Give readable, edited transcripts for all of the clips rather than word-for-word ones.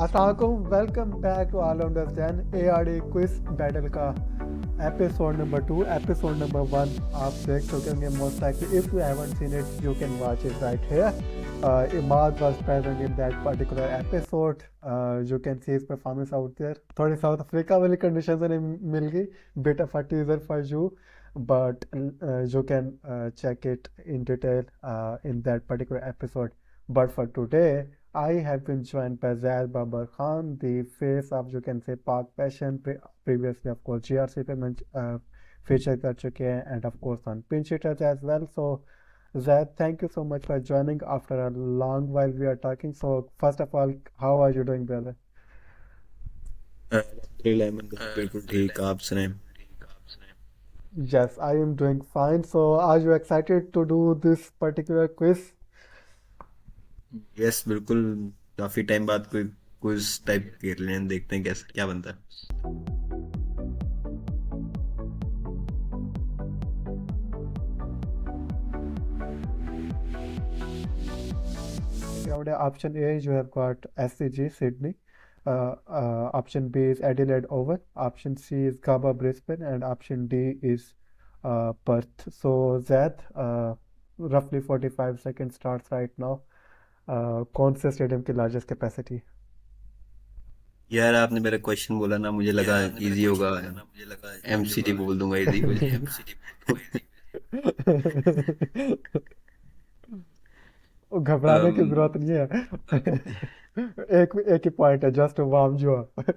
अस्सलाम welcome back to allrounders then ARD quiz battle का episode number 2 episode number 1 आप देख चुके होंगे most likely if you haven't seen it you can watch it right here Imad was present in that particular episode. You can see his performance out there. थोड़ी south Africa वाली condition से मिल गई bit of a teaser for you, but you can check it in detail in that particular episode. But for today, I have been joined by Zaid Babar Khan, the face of, you can say, Pak Passion. Previously, of course, GRC पे feature कर चुके हैं, and of course on Pinch Hitters as well. So, Zaid, thank you so much for joining after a long while we are talking. So, first of all, how are you doing, brother? अल्हम्दुलिल्लाह बिल्कुल ठीक। आप सुनाएं। Yes, I am doing fine. So, are you excited to do this particular quiz? Yes बिल्कुल। काफी time बाद कोई quiz type खेल रहे हैं, देखते हैं कैसा क्या बनता है। Option A, you have got SCG, Sydney. Option B is Adelaide Oval. Option C is Gabba, Brisbane. And option D is Perth. So, Zad, roughly 45 seconds starts right now. कौन से स्टेडियम की लार्जेस्ट कैपेसिटी? यार आपने मेरा question बोला ना, मुझे लगा इजी होगा। एमसीडी बोल दूंगा इजी हो जाएगा। घबराने की जरूरत नहीं है। एक ही पॉइंट है, just warm you up.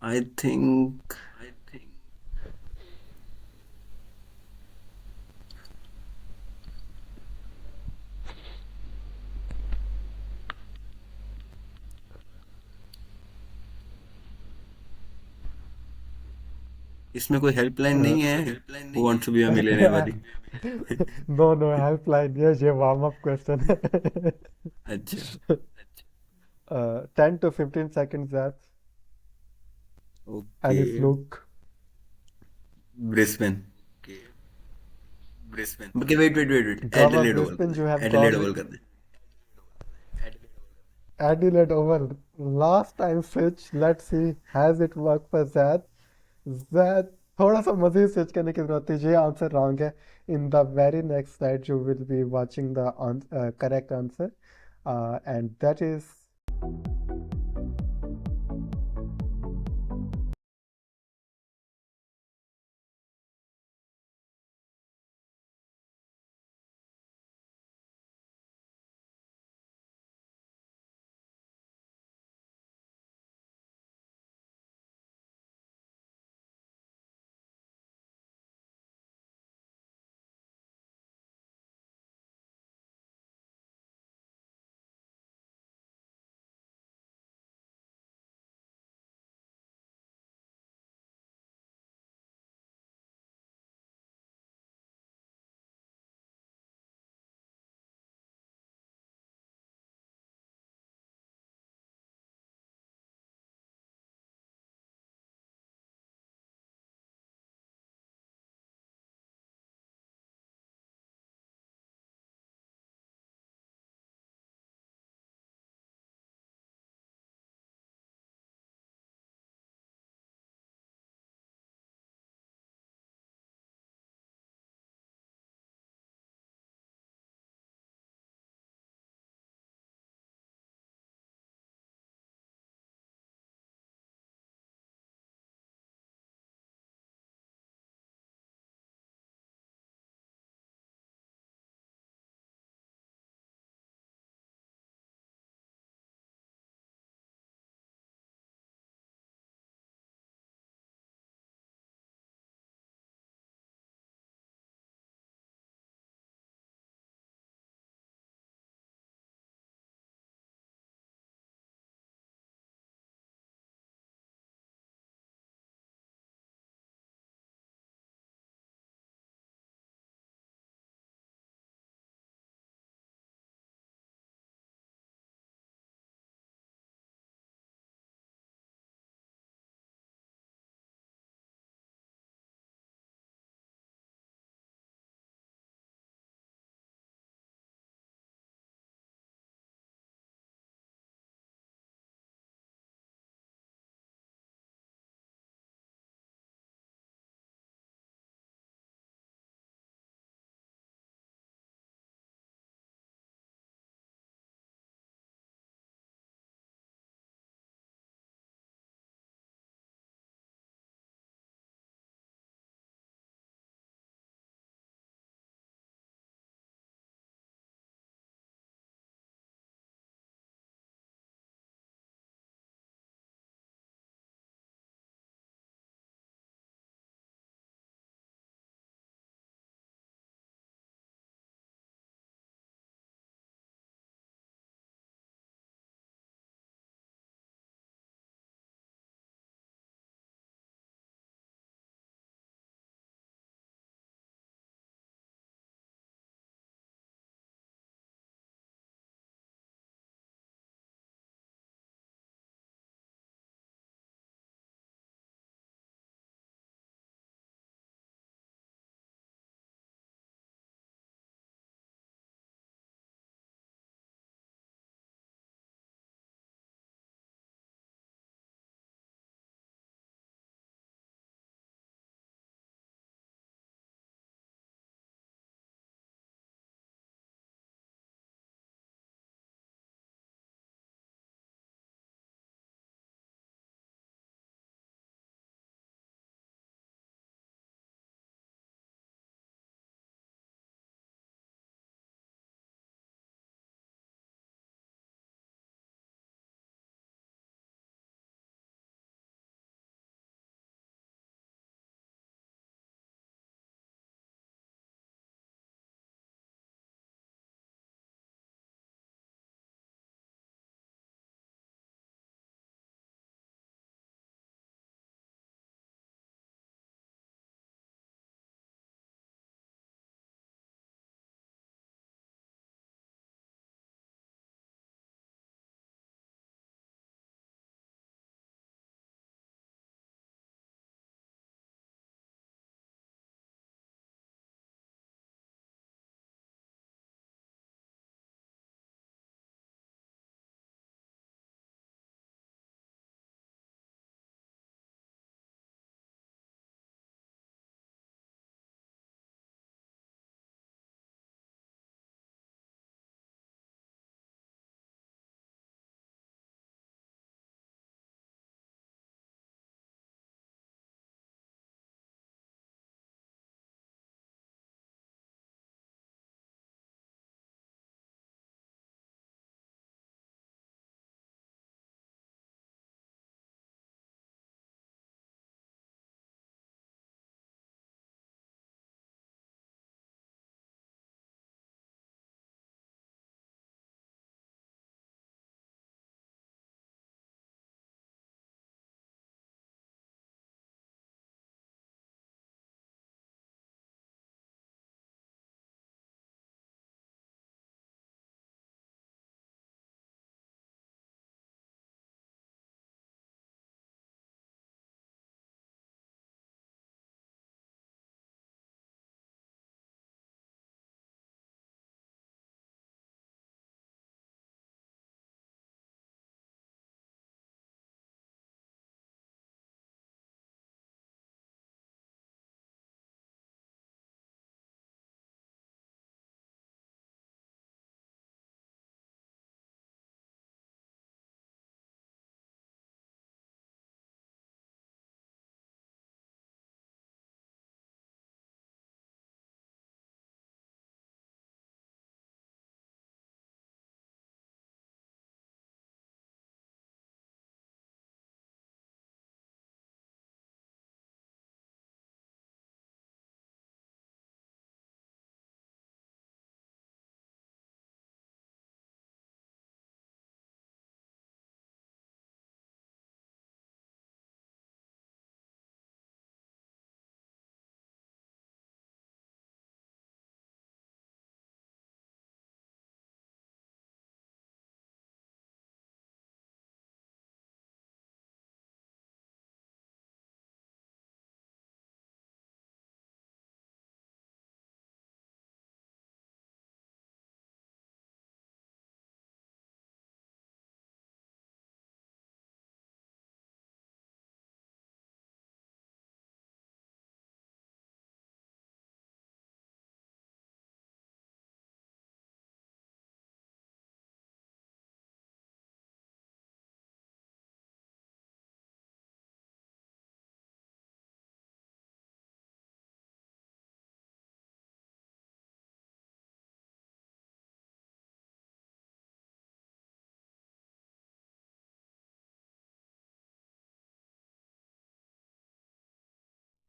I think इसमें कोई हेल्पलाइन नहीं है। Who wants to be a millionaire वाली। नो नो हेल्पलाइन, ये वार्म अप क्वेश्चन है। अच्छा। 10 to 15 seconds, that okay. any fluke? Brisbane. Okay wait wait wait wait, Gabba, Adelaide Oval कर Brisbane, you दे, have Adelaide gone Oval with कर दे। Adelaide Oval. Last time switch, let's see, has it worked for Zad? Zad, थोड़ा सा मज़ीद switch करने की जरूरत है, ये आंसर रॉन्ग है. In the very next slide, you will be watching the correct answer, and that is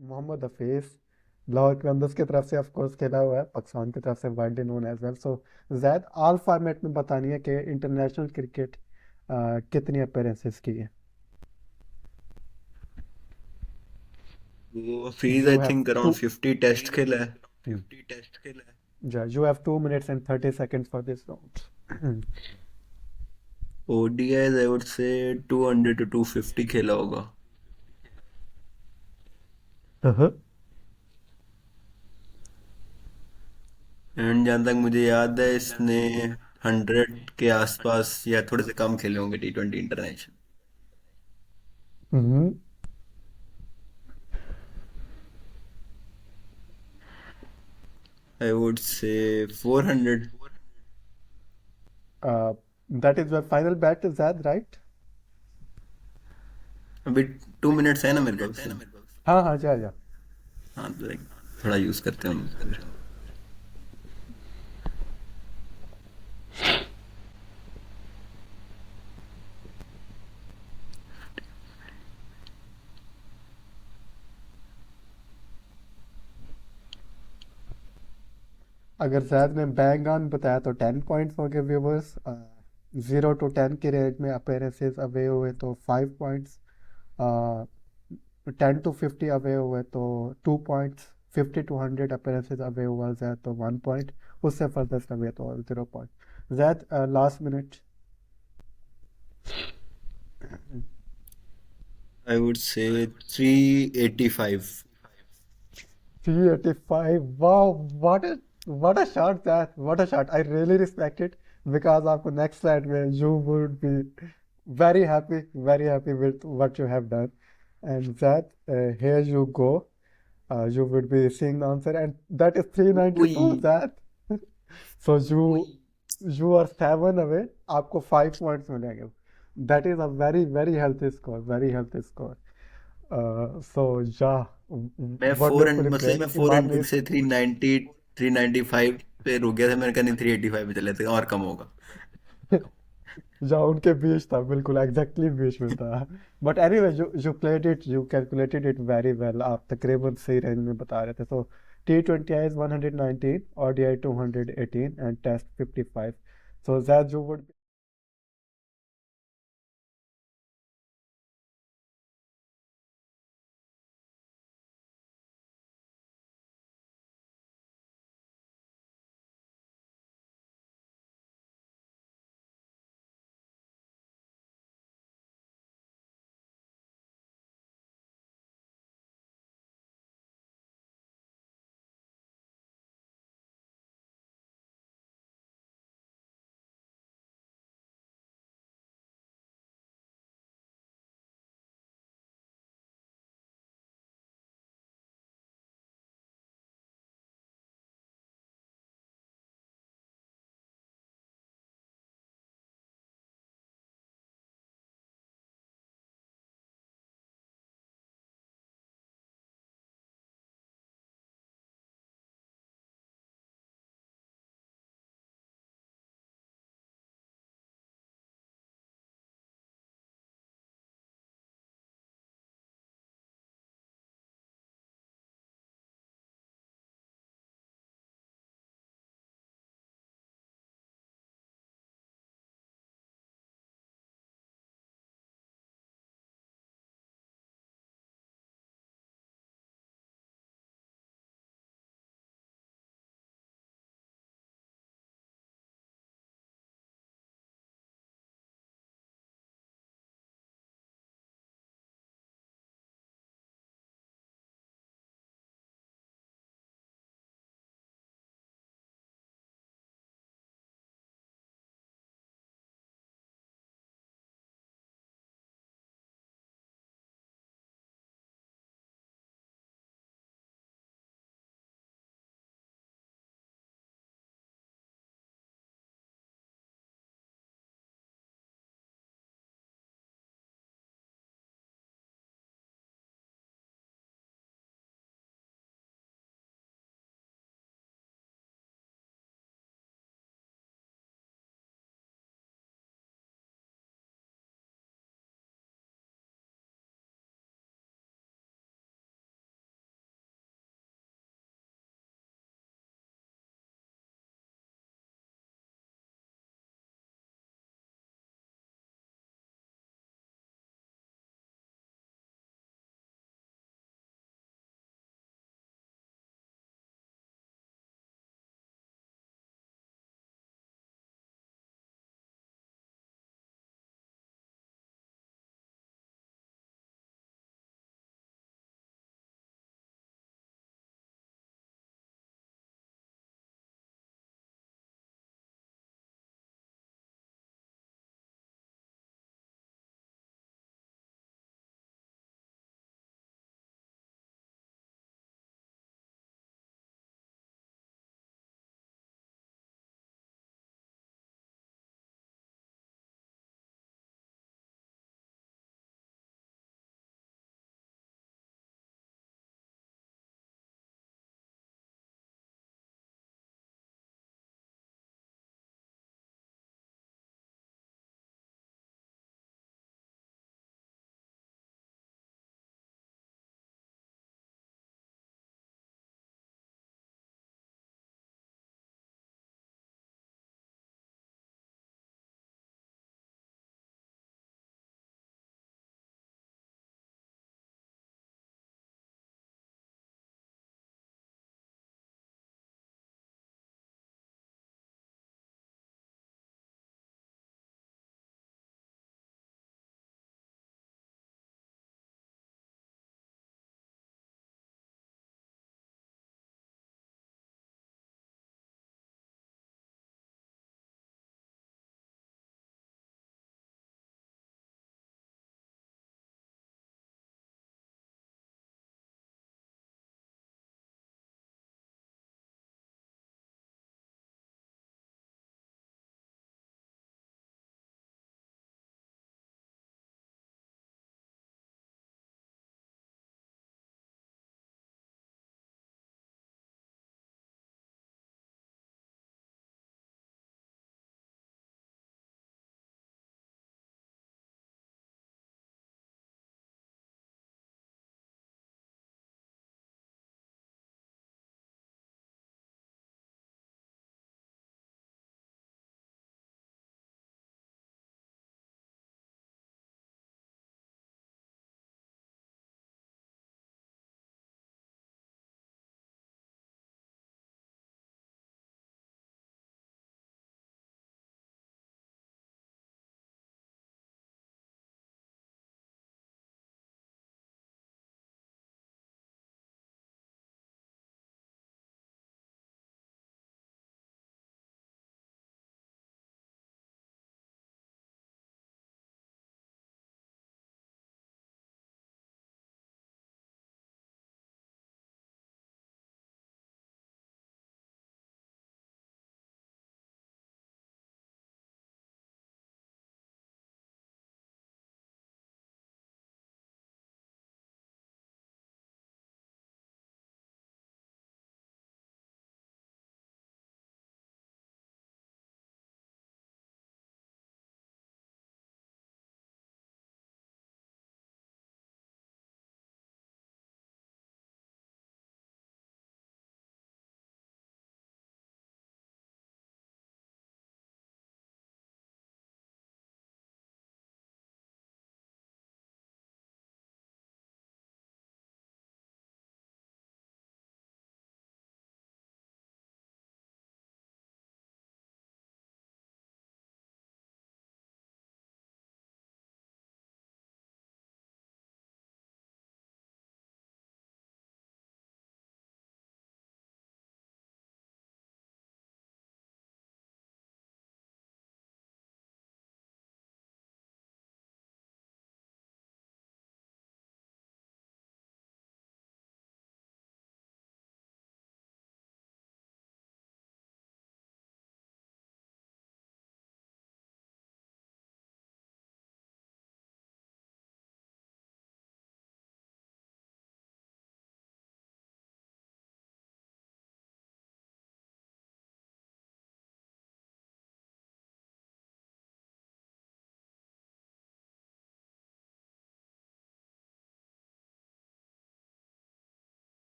Mohammad Hafeez, Lahore Qalandars की तरफ से ऑफ कोर्स खेला हुआ है, पाकिस्तान की तरफ से वाइडली नोन एज वेल। सो जैद, ऑल फॉर्मेट में बतानी है कि इंटरनेशनल क्रिकेट कितनी अपीयरेंसेस की है। वो फीस you I have think to around 50 test खेला है। You have 2 minutes and 30 seconds for this round. ODI I would say 200 to 250 खेला होगा। एंड जहाँ तक मुझे याद है इसने 100 के आसपास या थोड़े से कम खेले होंगे T20 इंटरनेशनल। आई वुड से 400। That is your final bat, Zaid, right? अभी 2 मिनट्स है ना मेरे पास उसमें। हाँ हाँ, जा जा। हाँ तो like, थोड़ा यूज करते हैं हम फिर। अगर जैद ने बैंग ऑन बताया तो 10 पॉइंट्स हो गए व्यूवर्स। 0 to 10 की रेंज में अपीयरेंसेस अवे हुए तो 5 पॉइंट्स। 10 to 50 अवे हुए तो 2 पॉइंट्स। 50 to 100 अपीयरेंसेस अवे हुआ जैद तो 1 पॉइंट। उससे फर्दर अवे तो 0 point. Zaid, last minute. I would से 385। 385, wow, what a shot that, what a shot, I really respect it, because आपको next slide में you would be very happy with what you have done, and that here you go, you would be seeing the answer, and that is उई 394, that so you are 7 away, आपको 5 points मिलेंगे। that is a very healthy score, very healthy score. So yeah, मैं wonderfully 400 मतलब मैं played, Imad 400 Mir। से 390 395 पे रुक गया था। मैंने कहा नहीं 385 पे चले थे और कम होगा। जहाँ उनके बीच था, बिल्कुल एग्जैक्टली बीच में था। But anyway, you played it, you calculated it very well, आप तकरीबन सही रेंज में बता रहे थे। सो T20 is 119, ODI 218 and Test 55. So that you would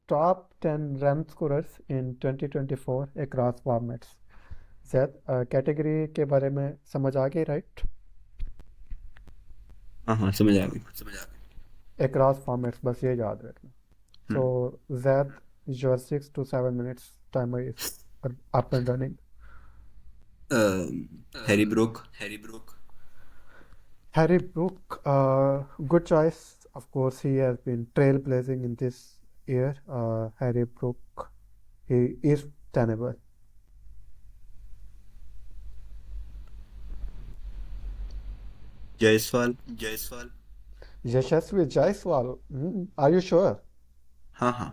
Top 10 run scorers in 2024 across formats. Zaid category के बारे में समझ आ गई राइट? हाँ हाँ, समझ आ गई। across formats बस ये याद रखना. So hmm Zed, your 6 to 7 minutes timer is up and running. Harry Brook. Harry Brook, good choice. Of course, he has been trailblazing in this year. Harry Brook, he is tenable. Jaiswal. Yashasvi Jaiswal, are you sure? हाँ हाँ।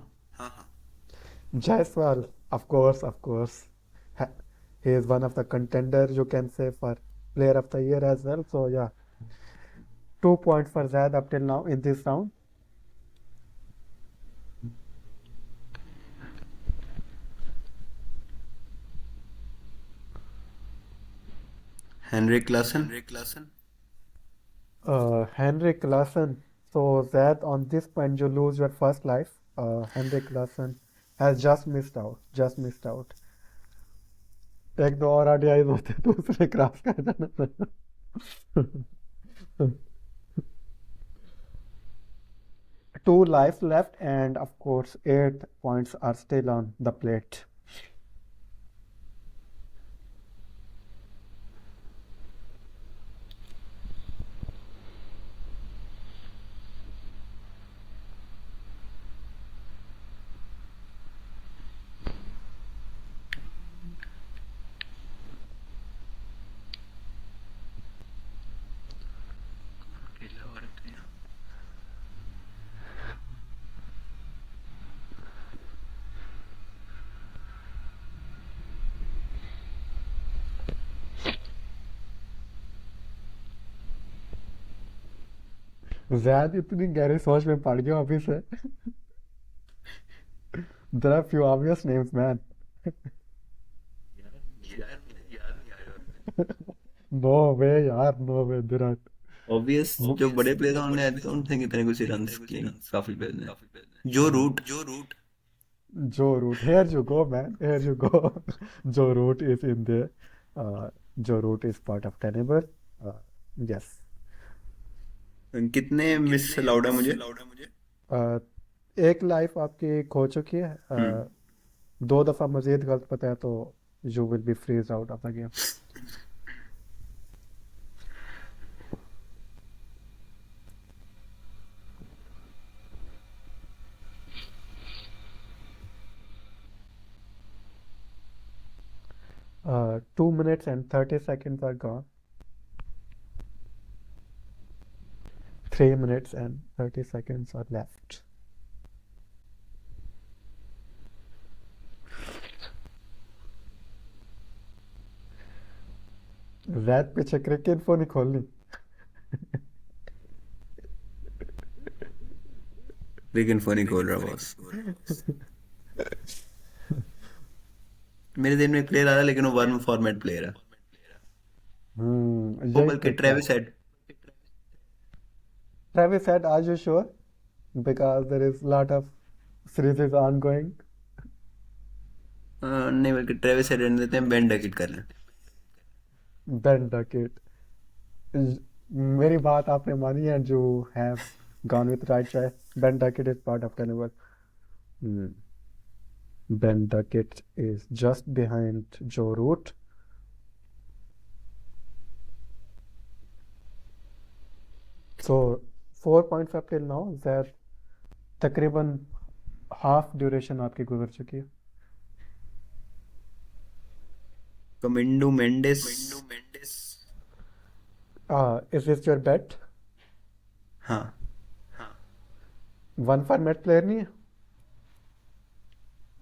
Jaiswal, of course, of course. Ha- He is one of the contenders, you can say, for Player of the Year as well. So yeah, 2 points for Zad up till now in this round. Heinrich Klaasen. Henrik Larsson. So that on this point you lose your first life. Henrik Larsson has just missed out. Just missed out. एक दो और आरडीआईज होते तो उसने cross कर जाना था. Two lives left, and of course, 8 points are still on the plate. Zaid इतनी गहरी सोच में पड़ गया अभी से. There are few obvious names, man. No way, यार, no way, there are. Obvious जो बड़े प्लेयर हैं उन्होंने आई डोंट थिंक इतने कुछ रन्स किए काफी प्लेयर ने। जो root. Joe Root, here you go, man. Here you go. Joe Root is in there. Joe Root is part of Tenable. Yes. कितने मिस अलाउड है मुझे? एक लाइफ आपकी खो चुकी है. हम्म 2 दफा मजीद गलत पता है तो you will be freeze out of the game. 2 minutes and 30 seconds are gone. 3 minutes and 30 seconds are left. वैद पीछे क्रिकेट फोन नहीं खोलनी. लेकिन फोन ही खोल रहा बॉस। मेरे दिन में एक प्लेयर आ रहा है लेकिन वो वन फॉर्मेट प्लेयर है। वो यही बल्कि पिक है. Travis head. Travis said, "Are you sure?" Because there is lot of series is ongoing. नहीं, बल्कि ट्रेविस हेड रहने देते हैं, बेन डकेट कर लें। Ben Duckett. मेरी बात आपने मानी है. जो have gone with right choice. Ben Duckett is part of Tenable. Hmm. Ben Duckett is just behind Joe Root. So 4 points up till now. That तकरीबन हाफ ड्यूरेशन आपकी गुजर चुकी है. Kamindu Mendis. Is this your bet? हाँ one format player नहीं है.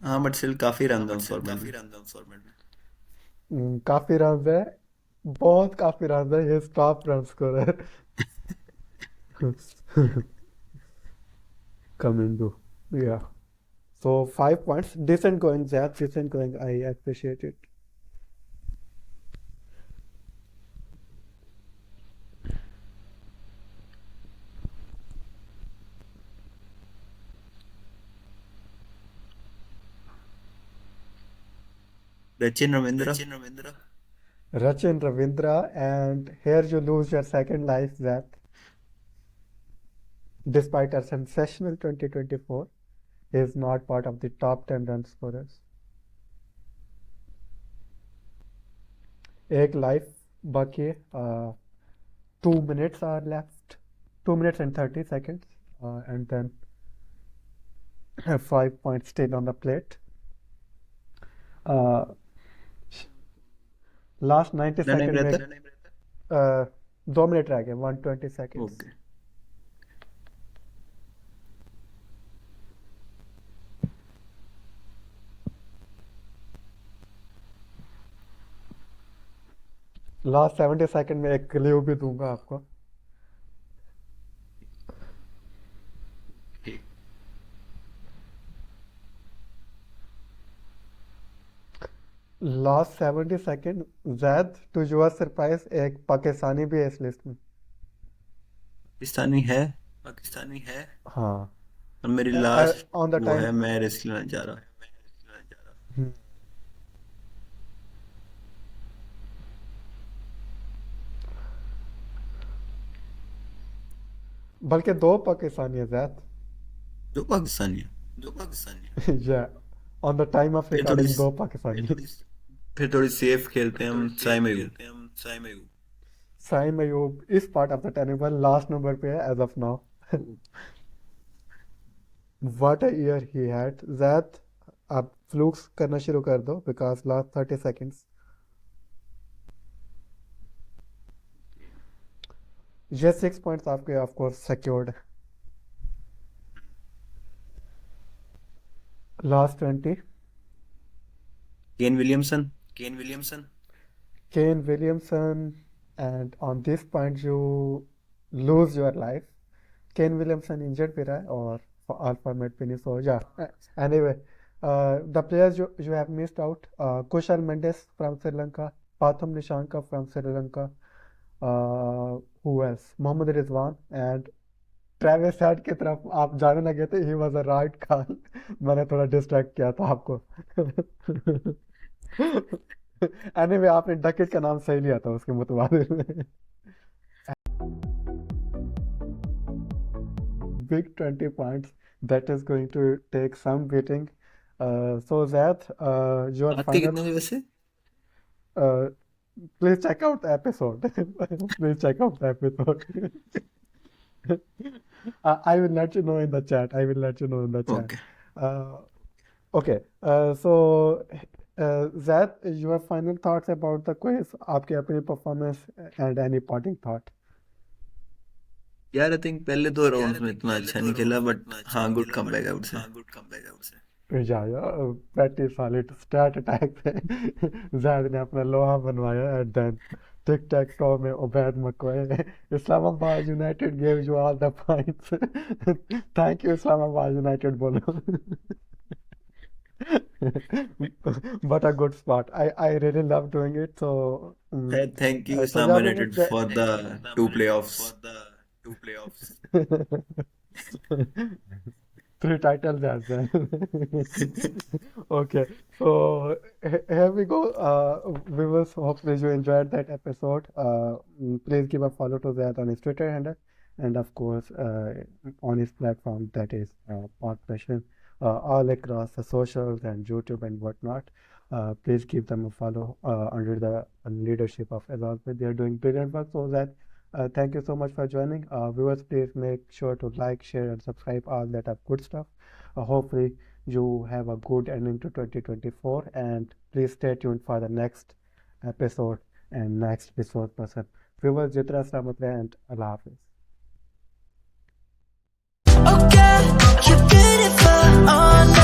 हाँ, but still काफी रन उस फॉर्मेट में। काफी रन है. बहुत काफी रन है. ये top run scorer. Kamindo. Yeah. So 5 points. Decent going, Zach. Decent going. I appreciate it. Rachin Ravindra. Rachin Ravindra, and here you lose your second life, that despite a sensational 2024, he is not part of the top 10 run scorers. एक life बाकी है, 2 minutes are left, 2 minutes and 30 seconds, and then 5 points still on the plate. uh, Last 90 क्या नाम second रहता में है? 2 minute रह गए, 120 seconds. ओके, लास्ट 70 सेकंड में एक क्लू भी दूंगा आपको. ठीक। Last 70 second, Zaid to your surprise एक पाकिस्तानी भी है इस लिस्ट में. पाकिस्तानी है हाँ, और मेरी लास्ट ऑन द वो टाइम. है, मैं रिस्क लेना चाह रहा. बल्कि 2 पाकिस्तानी है जैद. जो पाकिस्तानी है, या ऑन द टाइम ऑफ फिर थोड़ी रिकॉर्डिंग 2 पाकिस्तानी. फिर थोड़ी सेफ खेलते हैं हम. साइम अयूब. साइम अयूब इस part of the table last number पे है as of now. What a year he had. Zaid आप फ्लूक्स करना शुरू कर दो बिकॉज लास्ट 30 सेकंड्स. ये 6 पॉइंट्स आपके of course secured. Last 20. Kane Williamson. Kane Williamson, and on this point you lose your life. Kane Williamson injured भी रहा है और all format पे नहीं, so yeah. Anyway, the players you have missed out: Kushal Mendes from Sri Lanka, Pathum Nishanka from Sri Lanka, who else? Mohammad Rizwan, and Travis head की तरफ आप जाने लगे थे. He was a right call. मैंने थोड़ा distract किया था आपको. एनीवे, आपने डकेट का नाम सही लिया था उसके मुतबादिल में. Big 20 points. That is going to take some beating. So Zad, your आपके final. कितने थे वैसे? Please check out the episode. Please check out the episode. I will let you know in the chat. Okay. Okay. So Zad, your final thoughts about the quiz, आपके अपनी performance and any parting thought. यार I think पहले 2 rounds में इतना अच्छा नहीं खेला, but हाँ, गुड कमबैक आई वुड से. Yeah, pretty solid stat attack पे जैद ने अपना लोहा बनवाया. And then tic tac toe में उबैद मकवाए. Islamabad United gave you all the points. Thank you Islamabad United बोलो. But a good spot. I really love doing it. So thank you so Islam yeah, United for the 2 playoffs. 3 titles as well. Okay, so here we go. Viewers, hopefully you enjoyed that episode. Please give a follow to that on his Twitter handle, and of course on his platform, that is Podpression, all across the socials and YouTube and whatnot. Please give them a follow under the leadership of Azal. They are doing brilliant work. So that thank you so much for joining. Viewers, please make sure to like, share, and subscribe. All that are good stuff. Hopefully, you have a good ending to 2024. And please stay tuned for the next episode and next episode person. Viewers, Jitra Sramatre and Allah Hafiz. Okay, you're beautiful. Oh, no.